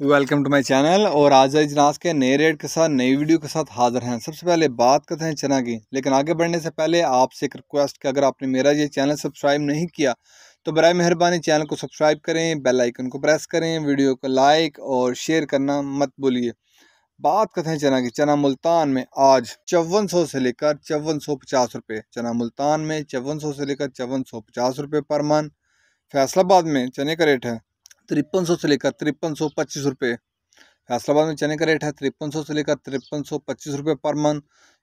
Welcome to my channel. और आज इजनास के नए रेट के साथ नई वीडियो के साथ हाजिर हैं। सबसे पहले बात करते हैं चना की, लेकिन आगे बढ़ने से पहले आपसे एक रिक्वेस्ट कि अगर आपने मेरा ये चैनल सब्सक्राइब नहीं किया तो बराए मेहरबानी चैनल को सब्सक्राइब करें, बेल आइकन को प्रेस करें, वीडियो को लाइक और शेयर करना मत भूलिए। बात करते हैं चना की। चना मुल्तान में आज 5400 से लेकर 5450 रुपये। चना मुल्तान में 5400 से लेकर 5450 रुपये पर मन। फैसलाबाद में चने का रेट है 5300 से लेकर 5325 रुपये। फैसलाबाद में चने का रेट है 5300 से लेकर 5325 रुपये पर मन।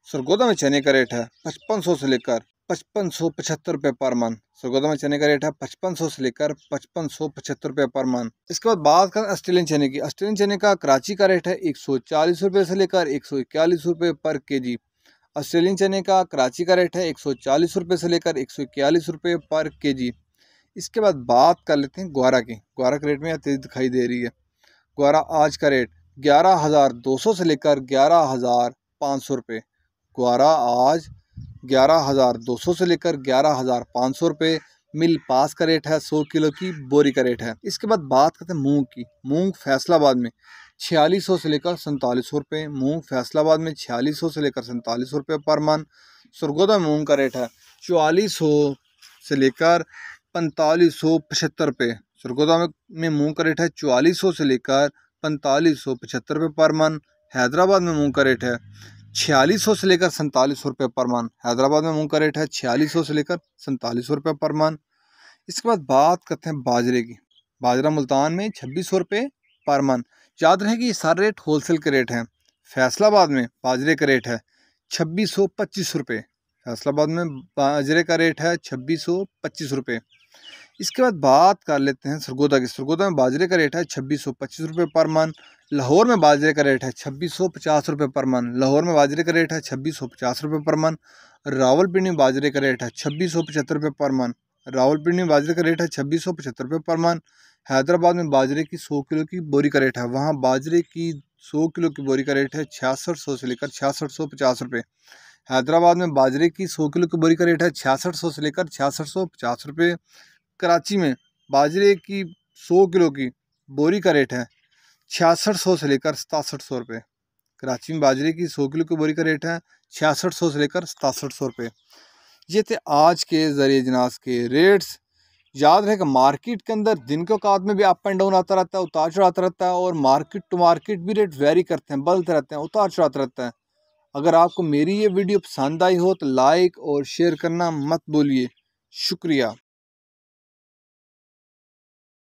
सरगोदा में चने का रेट है 5500 से लेकर 5575 रुपये पर मन। सरगोदा में चने का रेट है 5500 से लेकर 5575 रुपये पर मन। इसके बाद बात करें ऑस्ट्रेलियन चने की। ऑस्ट्रेलियन चने का कराची का रेट है 140 रुपये से लेकर 141 रुपये पर केजी। ऑस्ट्रेलियन चने का कराची का रेट है 140 रुपये से लेकर 141 रुपये पर केजी। इसके बाद बात कर लेते हैं ग्वारा की। ग्वारा के रेट में तेज़ी दिखाई दे रही है। ग्वारा आज का रेट 11,200 से लेकर 11,500 रुपये। ग्वारा आज 11,200 से लेकर 11,500 रुपये। मिल पास का रेट है 100 किलो की बोरी का रेट है। इसके बाद बात करते हैं मूंग की। मूंग फैसलाबाद में 4600 से लेकर 4700 रुपये। मूंग फैसलाबाद में 4600 से लेकर 4700 रुपये पर मन। सरगोदा में मूंग का रेट है 4400 से लेकर 4575 रुपये। सरगोदा में मूंग का रेट है 4400 से लेकर 4575 रुपये पर मन। हैदराबाद में मूंग का रेट है 4600 से लेकर 4700 रुपये पर मन। हैदराबाद में मूंग का रेट है 4600 से लेकर 4700 रुपये पर मन। इसके बाद बात करते हैं बाजरे की। बाजरा मुल्तान में 2600 रुपये पर मन। याद रहे कि ये सारे रेट होलसेल के रेट हैं। फैसलाबाद में बाजरे का रेट है 2625 रुपये। फैसलाबाद में बाजरे का रेट है 2625 रुपये। इसके बाद बात कर लेते हैं सरगोदा की। सरगोदा में बाजरे का रेट है 2625 रुपये पर मन। लाहौर में बाजरे का रेट है 2650 रुपये पर मन। लाहौर में बाजरे का रेट है 2650 रुपये पर मन। रावलपिंडी में बाजरे का रेट है 2675 रुपये पर मन। रावलपिंडी में बाजरे का रेट है 2675 रुपये पर मन। हैदराबाद में बाजरे की 100 किलो की बोरी का रेट है, वहाँ बाजरे की 100 किलो की बोरी का रेट है 6600 से लेकर 6650 रुपये। हैदराबाद में बाजरे की 100 किलो की बोरी का रेट है 6600 से लेकर 6650 रुपये। कराची में बाजरे की 100 किलो की बोरी का रेट है 6600 से लेकर 6700 रुपये। कराची में बाजरे की 100 किलो की बोरी का रेट है 6600 से लेकर 6700 रुपये। ये थे आज के ज़रिए इजनास के रेट्स। याद रहेगा मार्केट के अंदर दिन के औकात में भी अप एंड डाउन आता रहता है, उतार चढ़ आता रहता है, और मार्केट टू मार्केट भी रेट वेरी करते हैं, बदलते रहते हैं, उतार चढ़ आता रहता है। अगर आपको मेरी ये वीडियो पसंद आई हो तो लाइक और शेयर करना मत भूलिए। शुक्रिया।